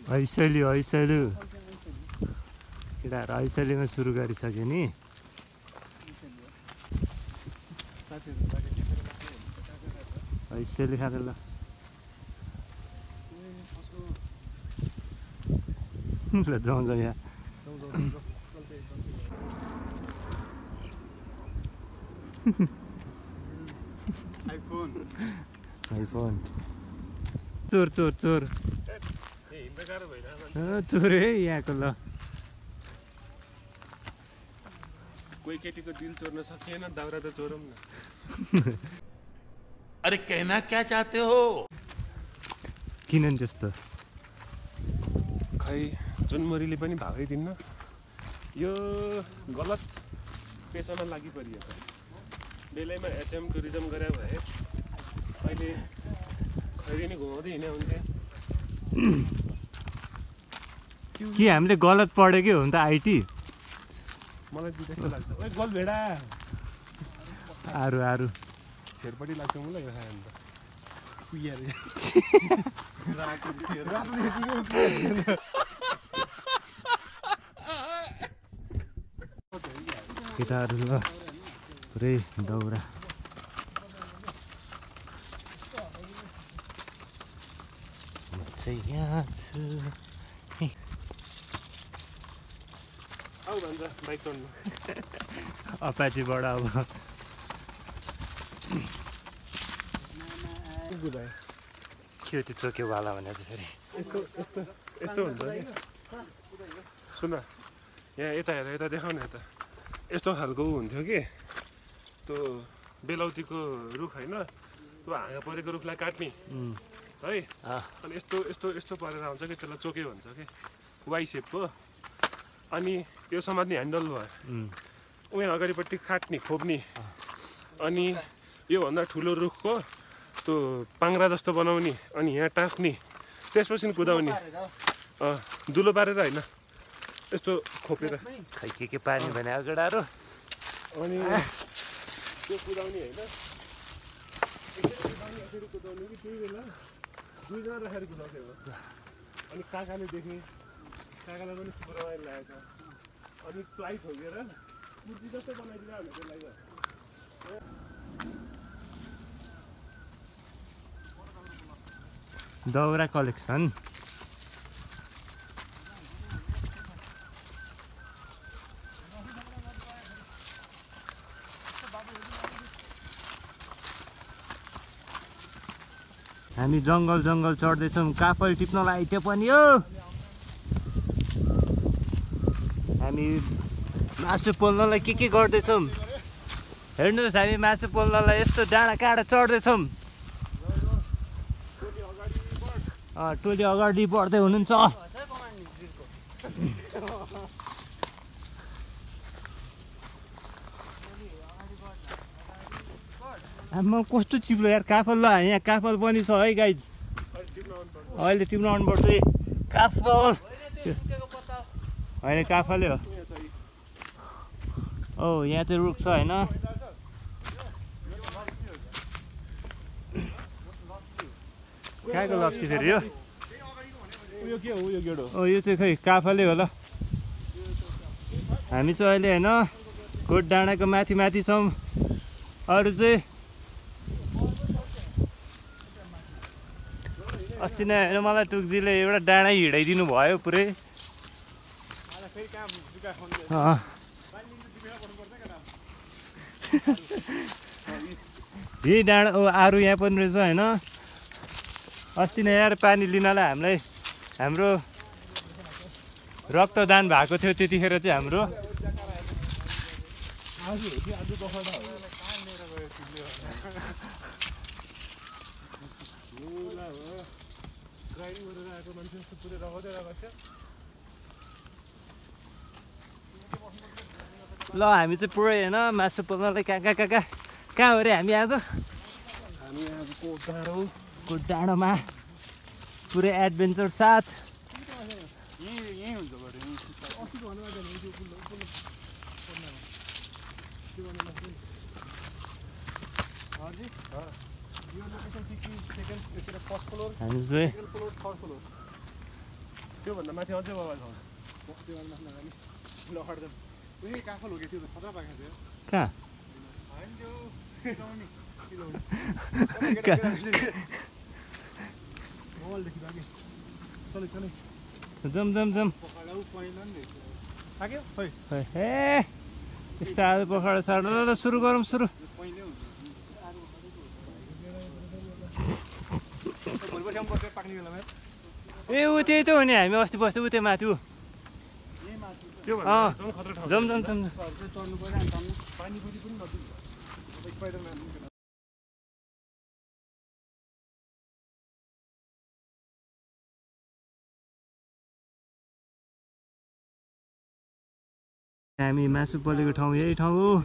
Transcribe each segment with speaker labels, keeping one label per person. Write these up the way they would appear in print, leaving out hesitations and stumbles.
Speaker 1: ऐसैली ऐसैली केटाहरू ऐसैलीमा सुरु गरिसक्यो नि। ऐसैली खाँदै ल जाउँ जाउँ यहाँ आइफोन चोर चोर चोर चोर है यहाँको ल
Speaker 2: कोही केटीको दिल चोर्न सकिएन दाउरा त चोरौँ न।
Speaker 3: अरे कहना क्या चाहते हो?
Speaker 1: किन नि त्यस्तो
Speaker 2: खै जनवरीले पनि भागै दिन्न। यो गलत पेसामा लागि परियो त। बेलैमा एचएम टुरिज्म गरे भए अहिले खैरी नै घुमाउँदै हिँड्या हुन्थे।
Speaker 1: कि हामीले गलत पढेकै हो नि त आइटी।
Speaker 2: मलाई त्यस्तो लाग्छ। ओइ गोल भेडा
Speaker 1: आरु आरु
Speaker 2: छेरपट्टि लाग्छ मलाई यो खायो भने त।
Speaker 1: केटाहरू ल पुरै दौरा यहाँ छु
Speaker 2: आऊ भन्छ बाइक चढ्नु
Speaker 1: अपाचीबाट अब के त्यो चोक्योवाला भने चाहिँ फेरि
Speaker 2: यस्तो यस्तो यस्तो हुन्छ कि सुन यहाँ यता हेर यता देखाउ न यता यस्तो खालको हुन्थ्यो कि त्यो बेलौतीको रुख होइन त्यो हाँगा परेको रुखलाई काट्ने है अनि यस्तो यस्तो यस्तो परेर आउँछ कि त्यसलाई चोके भन्छ कि वाइ सेपको अनि यो समात्ने ह्यान्डल भयो उहाँ अगाडिपट्टि काट्ने खोप्ने अनि योभन्दा ठुलो रुखको त्यो पाङ्रा जस्तो बनाउने अनि यहाँ टाँस्ने त्यसपछि कुदाउने दुलो पारेर होइन यस्तो खोपेर
Speaker 1: खै के पानी भने अगाडारो
Speaker 2: अनि त्यो कुदाउने होइन यसरी कुदाउने कि त्यही बेला दुईजना राखेर कुदाउँथ्यो अनि काकाले देखेँ काकालाई पनि super रमाइलो लागेको छ अनि प्लाई ठोकेर कुर्ती जस्तो बनाइदिएर हामी त्यसलाई
Speaker 1: दौरा कलेक्सन हामी जङ्गल जङ्गल चढ्दैछौँ काफल टिप्नलाई त्यो पनि हो हामी मासु पोल्नलाई के गर्दैछौँ हेर्नुहोस् हामी मासु पोल्नलाई यस्तो डाँडा काँडा चढ्दैछौँ टोली अगाडि बढ्दै हुनुहुन्छ आमा कस्तो चिप्लो यार काफल ल यहाँ काफल पनि छ है गाइज अहिले टिप्न आउनुपर्छ है काफल होइन काफलै हो ओ यहाँ चाहिँ रुख छ होइन कहाँको लप्सी फेरि यो यो चाहिँ खै काफलै हो ल हामी चाहिँ अहिले होइन कोट डाँडाको माथि माथि छौँ अरू चाहिँ अस्ति नै होइन मलाई टुक्जीले एउटा डाँडै हिँडाइदिनु भयो पुरै यही डाँडा आरु यहाँ पनि रहेछ होइन अस्ति नै यार पानी लिनलाई हामीलाई हाम्रो रक्तदान भएको थियो त्यतिखेर चाहिँ हाम्रो ल हामी चाहिँ पुरै होइन मासु पोल्नलाई कहाँ हो अरे हामी आज कोट डाँडामा पुरै एडभेन्चर साथ हामी चाहिँ
Speaker 2: त्योभन्दा माथि अझै बवाल छ
Speaker 1: कहाँ जम जम जम ए यस्तो आलु पखाडा सार्नु ल सुरु गरौँ सुरु ए ऊ त्यही त हो नि हामी अस्ति बस्थ्यौँ ऊ त्यो माथि ऊ जम जम जम हामी मासु पोलेको ठाउँ यही ठाउँ हो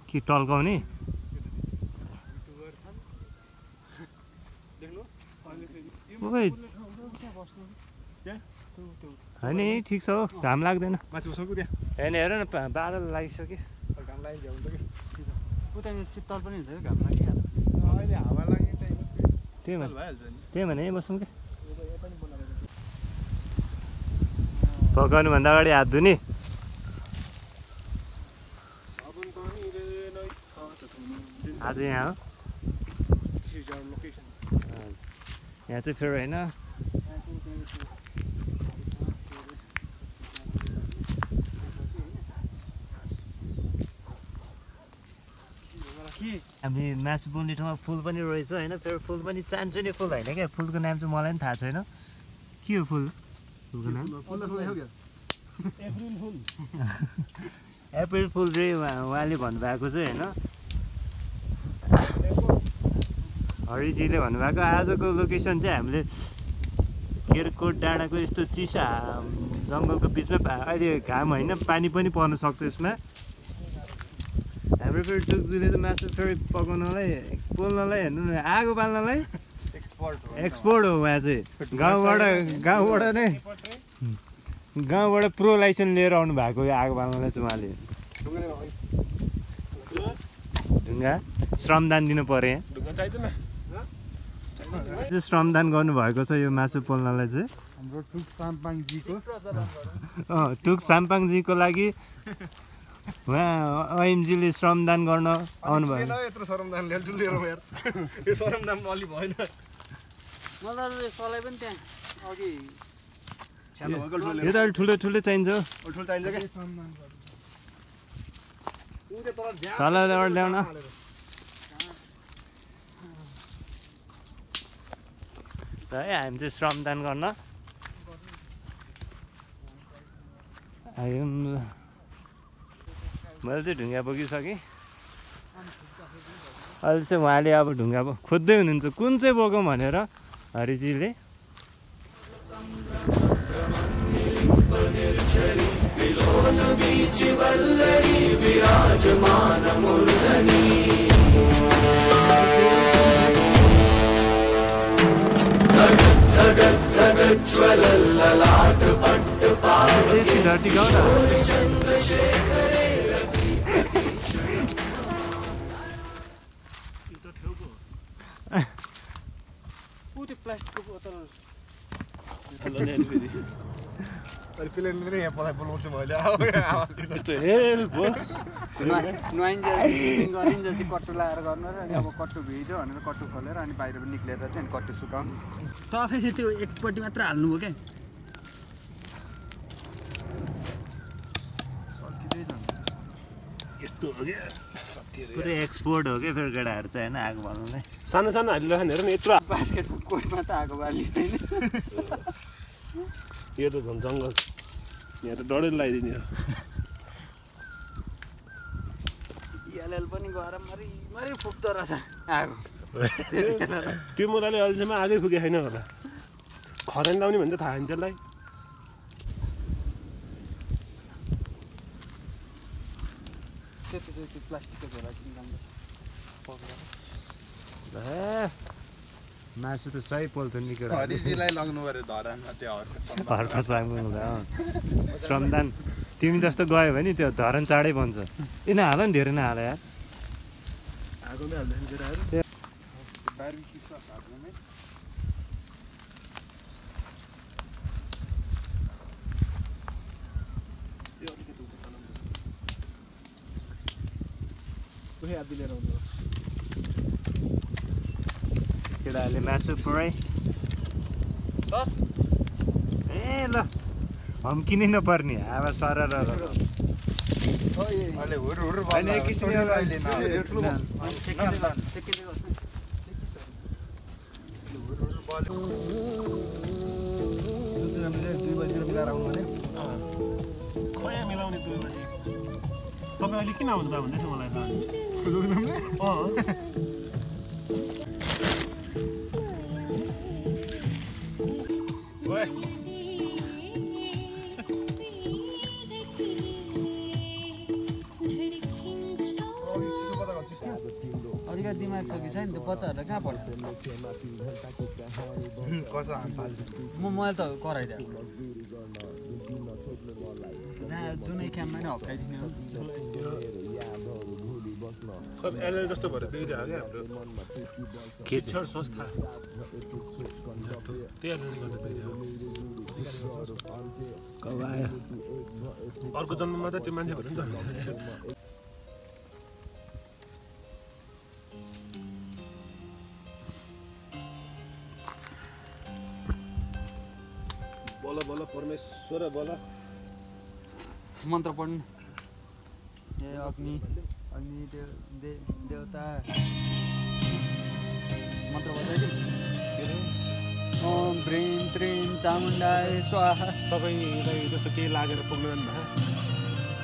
Speaker 1: कि टल्काउने होइन ठिक छ हो घाम लाग्दैन होइन हेर न बादल लागिसक्यो
Speaker 4: शीतल पनि हुन्छ घाम लागिहाल्छ
Speaker 1: त्यही भने बसौँ क्या पकाउनुभन्दा अगाडि हात धुने आज यहाँ हो यहाँ चाहिँ फेरि होइन हामी मासु बोल्ने ठाउँमा फुल पनि रहेछ होइन फेरि फुल पनि चाहन्छु नि फुल होइन क्या फुलको नाम चाहिँ मलाई पनि थाहा छैन के हो फुल फुलको नाम अप्रिल फुल रे उहाँले भन्नुभएको चाहिँ होइन हरिजीले भन्नुभएको आजको लोकेसन चाहिँ हामीले केरकोट डाँडाको यस्तो चिसा जङ्गलको बिचमा अहिले घाम होइन पानी पनि पर्न सक्छ यसमा हाम्रो फेरि टुक्जीले चाहिँ मासु फेरि पकाउनलाई पोल्नलाई हेर्नु न आगो बाल्नलाई एक्सपोर्ट हो उहाँ चाहिँ गाउँबाट नै गाउँबाट प्रो लाइसेन्स लिएर आउनु भएको यो आगो बाल्नलाई चाहिँ उहाँले ढुङ्गा श्रमदान दिनु पर्यो यहाँ
Speaker 2: ढुङ्गा चाहिँदैन
Speaker 1: श्रमदान गर्नुभएको छ यो मासु पोल्नलाई चाहिँ
Speaker 4: हाम्रो टुक साम्पाङजीको
Speaker 1: टुक साम्पाङजीको लागि उहाँ अएमजीले श्रमदान गर्न आउनुभयो
Speaker 4: यत्रो श्रमदान लिएर यार यो श्रमदान अलि भएन मलाई सलाई पनि त्यहाँ अघि
Speaker 1: यो त अलि ठुलो ठुलो चाहिन्छ तलबाट ल्याउन है हामी चाहिँ श्रमदान गर्न आयौँ मैले चाहिँ ढुङ्गा बोकिसकेँ अहिले चाहिँ उहाँले अब ढुङ्गा खोज्दै हुनुहुन्छ कुन चाहिँ बोकौँ भनेर हरिजीले धरती गाउँ न
Speaker 4: प्लास्टिकको बोतल गरिन्छ चाहिँ कट्टु लाएर गर्नु र अनि अब कट्टु भिज्यो भनेर कट्टु खोलेर अनि बाहिर पनि निक्लेर चाहिँ अनि कट्टु सुकाउनु तपाईँ त्यो एकपट्टि मात्र हाल्नु हो क्या
Speaker 2: यस्तो हो क्या
Speaker 1: पुरै एक्सपोर्ट हो क्या फेरि केटाहरू चाहिँ होइन आगो बाल्नुलाई
Speaker 2: सानो सानो हालिरहेको हेर न यत्रो
Speaker 4: बास्केटको कोटमा त आगो बाल्यो होइन
Speaker 2: यो त झन् जङ्गल यहाँ त डढेर लगाइदिने हो
Speaker 4: एलएल पनि गएर मरि फुक्दो रहेछ आगो
Speaker 2: त्यो मुलाले अहिलेसम्म आगै फुके छैन होला खरेन लाउने भने त थाहा छैन त्यसलाई
Speaker 4: प्लास्टिकको झोला
Speaker 1: मासु त सही पोल्छ नि केटा
Speaker 4: हरिजीलाई लग्नु पर्यो धरानमा त्यो
Speaker 1: हर्क साङ्गु हुँदा श्रमदान तिमी जस्तो गयो भने त्यो धरन चाँडै बन्छ किन हाल नि धेरै नहाल यार
Speaker 4: आगोमै हाल्दैन केटाहरू कोही आदि लिएर आउनु
Speaker 1: केटाहरूले मासु पुरै ए ल हम्किनै नपर्ने हावा सरर
Speaker 4: अहिले हुरु हुरु
Speaker 1: होइन एक किसिमले
Speaker 4: अहिले दुई बजीतिर मिलाएर आउनु भने
Speaker 2: खोया मिलाउने 2 बजे तपाईँ अहिले किन आउनु भन्दै थियो मलाई
Speaker 4: अलिकति दिमाग छ कि छैन त्यो बच्चाहरूलाई कहाँ पढ्छ मैले त कराइदिएँ जहाँ जुनै क्याम्पमा नै हप्काइदिने हो
Speaker 2: एलएल जस्तो भएर बिग्रिहाल्यो क्या हाम्रो शिक्षण संस्था त्यही एलएलले गर्दा बिग्रियो अर्को जन्ममा त त्यो मान्छे भएर नि त बोल बोल परमेश्वर बोल
Speaker 4: मन्त्र पढ्नु ए अग्नि अग्नि देवता मन्त्र बजाइदिउँ ओम ह्रीं त्रीं चामुण्डाय स्वाहा
Speaker 2: तपाईँलाई जस्तो केही लागेर पुग्नु जानुभयो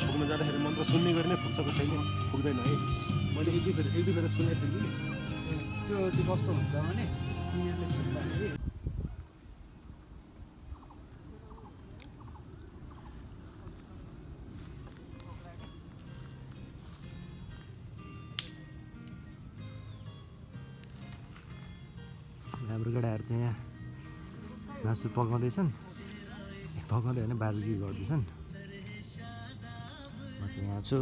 Speaker 2: पुग्न जाँदाखेरि मन्त्र सुन्ने गरी नै पुग्छ कसैले पुग्दैन है मैले एक दुई बेला सुनेको थिएँ कि
Speaker 4: त्यो कस्तो हुन्छ भने तिनीहरूले सुन्दाखेरि
Speaker 1: हाम्रो केटाहरू चाहिँ यहाँ मासु पकाउँदैछन् पकाउँदै होइन बार्बिक्यु गर्दैछन् म चाहिँ यहाँ छु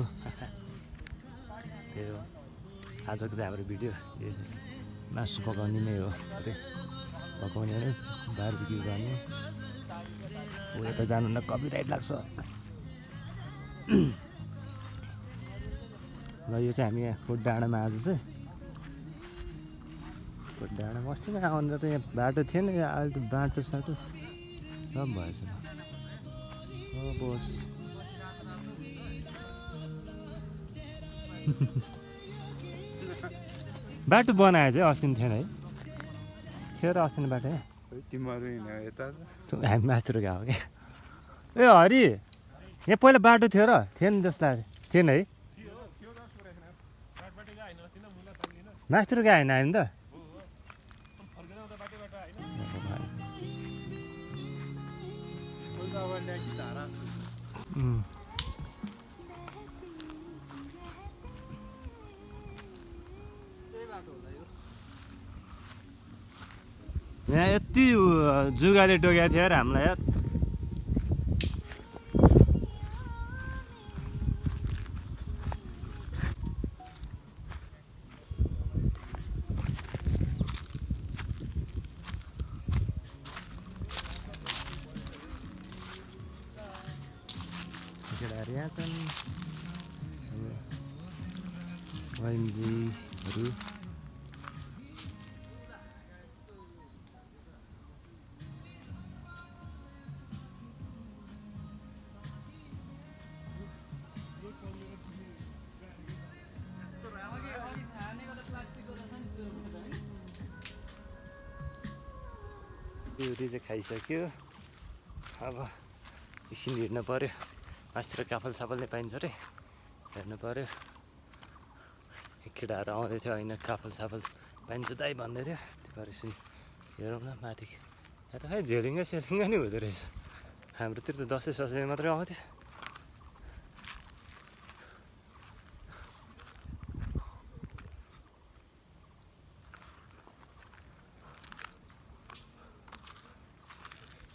Speaker 1: यो आजको चाहिँ हाम्रो भिडियो यो मासु पकाउने नै हो अरे पकाउने नै बार्बिक्यु गर्ने ऊ यता जानु न कपिराइट लाग्छ ल यो चाहिँ हामी यहाँ कोट डाँडामा आज चाहिँ कोट डाँडामा अस्ति नै आउँदा त यहाँ बाटो थिएन यहाँ अहिले त बाटो साटो सब भएछ बस बाटो बनाए चाहिँ अस्ति थिएन है थियो र अस्ति बाटो यहाँ
Speaker 4: तिमीहरू यता
Speaker 1: हामी मास्तिर गएको क्या ए हरि यहाँ पहिला बाटो थियो र थिएन जस्तो लाग्यो थिएन है मास्तिर गयो होइन हामी त यहाँ यति जुगाले टोकेको थियो र हामीलाई यार केटाहरू यहाँ छन् ओएनजीहरू चाहिँ खाइसक्यो अब एकछिन हिँड्नु पऱ्यो मास्तिर काफल साफल नै पाइन्छ अरे हेर्नु पऱ्यो केटाहरू आउँदै थियो होइन काफल साफल पाइन्छ दाइ भन्दै थियो त्यो भएर एकछिन हेरौँ न माथि यहाँ त खै झेलिङ्गा सेलिङ्गा नै हुँदो रहेछ हाम्रोतिर त दसैँ ससैँ मात्रै आउँथ्यो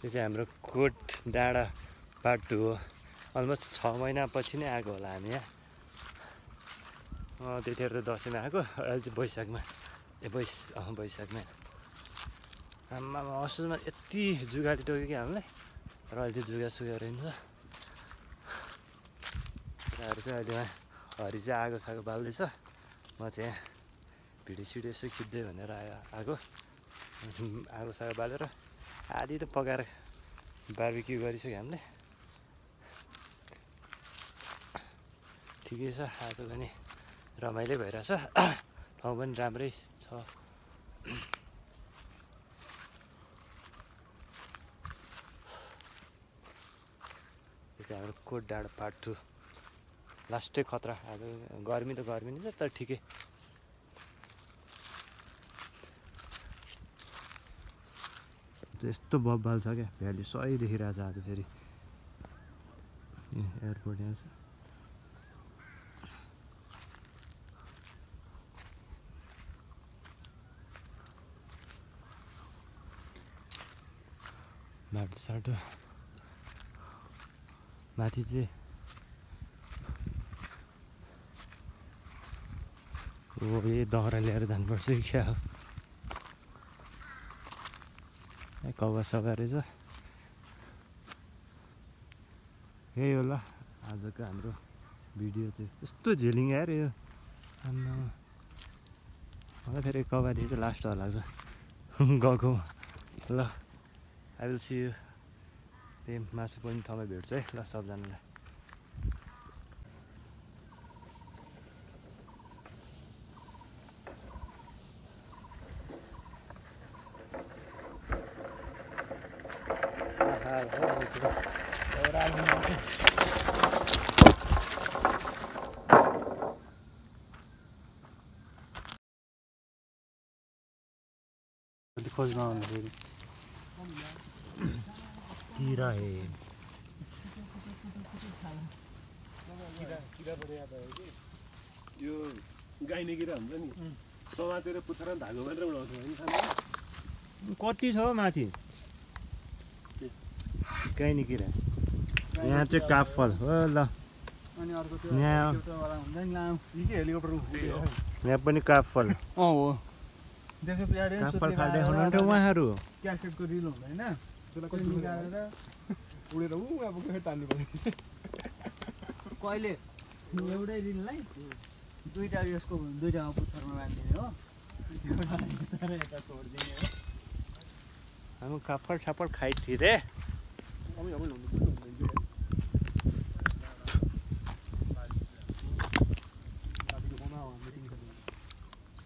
Speaker 1: यो चाहिँ हाम्रो कोट डाँडा बाटो हो अलमोस्ट 6 महिनापछि नै आएको होला हामी यहाँ त्यतिखेर त दसैँमा आएको अहिले चाहिँ वैशाखमा वैशाखमा आमामा असलमा यति जुगाली टोक्यो कि हामीलाई र अहिले चाहिँ जुगा सुगा रहन्छ केटाहरू चाहिँ अहिले हरि चाहिँ आगो सागो बाल्दैछ म चाहिँ भिडियो सिडियो यसो खिच्दै भनेर आएको आगो बालेर आधी त पकाएर बार्बिक्यू गरिसक्यो हामीले ठिकै छ आज पनि रमाइलो भइरहेछ ठाउँ पनि राम्रै छ यो चाहिँ हाम्रो कोट डाँडो पार्ट 2 लास्टै खतरा आज गर्मी त गर्मी नै छ तर ठिकै यस्तो बब्बाल छ क्या भ्याली सही देखिरहेछ आज फेरि एयरपोर्ट यहाँ छ बाटो साटो माथि चाहिँ यही दहरा ल्याएर जानुपर्छ कि क्या हो कभर सभा रहेछ यही होला आजको हाम्रो भिडियो चाहिँ यस्तो झेलिङ आएर यो आम्मा मलाई फेरि कभरदेखि चाहिँ लास्ट डर लाग्छ गएको ल आई विल सी यु त्यही मासु पनि ठाउँमा भेट्छ है ल सबजनालाई खोज्न आउँदाखेरि किरा हे
Speaker 2: यो गाइने किरा हुन्छ नि समातेर पुच्छर धागो मात्र उडाउँछ होइन खाना
Speaker 1: कति छ माथि गाइने किरा यहाँ चाहिँ काफल हो ल
Speaker 4: अनि अर्को त्यो
Speaker 1: यहाँ
Speaker 4: हुन्छ नि हेलिकप्टर
Speaker 1: यहाँ पनि काफल
Speaker 4: हो देख्यो प्लेयर
Speaker 1: काफल खाँदै हुनुहुन्थ्यो उहाँहरू
Speaker 4: क्यासेटको रिल हुँदैन त्यसलाई निकालेर
Speaker 5: उडेर अब तान्नु पर्यो
Speaker 4: कहिले एउटै रिललाई दुईटा यसको दुईटामा पुच्छरमा बाँधिदिने हो यता छोडिदिने हो
Speaker 1: हामी काफल साफल खाइथिए रे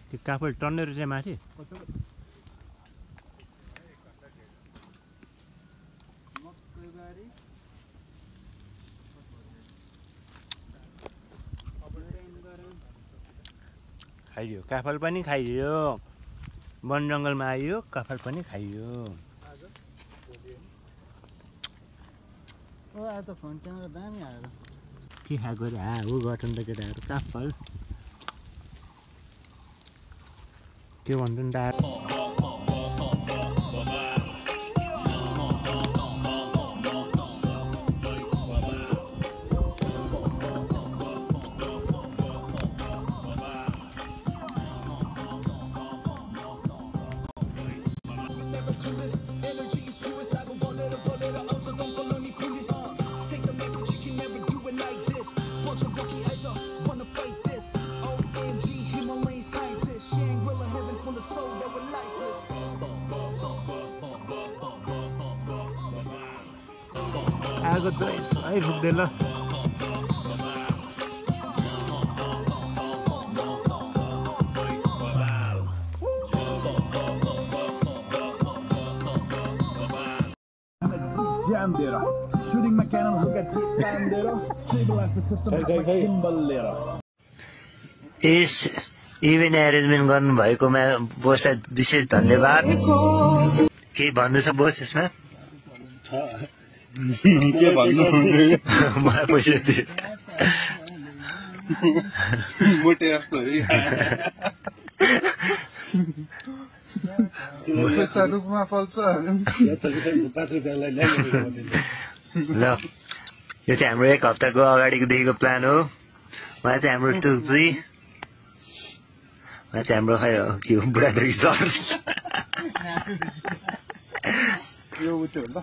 Speaker 1: त्यो काफल टन्नेर चाहिँ माथि खाइयो काफल पनि खाइयो वन जङ्गलमा आइयो काफल पनि खाइयो
Speaker 4: ओ आज त फोन क्यामेरा दामी आएर
Speaker 1: के खाएको रे हो गठन त केटाहरू काफल के भन्छन् डाँडा आगो त है पुग्दै ल
Speaker 5: Shooting my cannon, look at it, stabilize the system, gimbal लिएर
Speaker 1: यस इभेन्ट एरेन्जमेन्ट गर्नुभएकोमा बोसलाई विशेष धन्यवाद केही भन्नु छ बोस यसमा मलाई पैसा दिए
Speaker 5: मोटे जस्तो पैसा रुखमा फल्छ
Speaker 1: ल यो चाहिँ हाम्रो एक हप्ताको अगाडिदेखिको प्लान हो उहाँ चाहिँ हाम्रो टुक्जी उहाँ चाहिँ हाम्रो खै के हो बुढाथोकी चर्च
Speaker 5: यो उठ्यो ल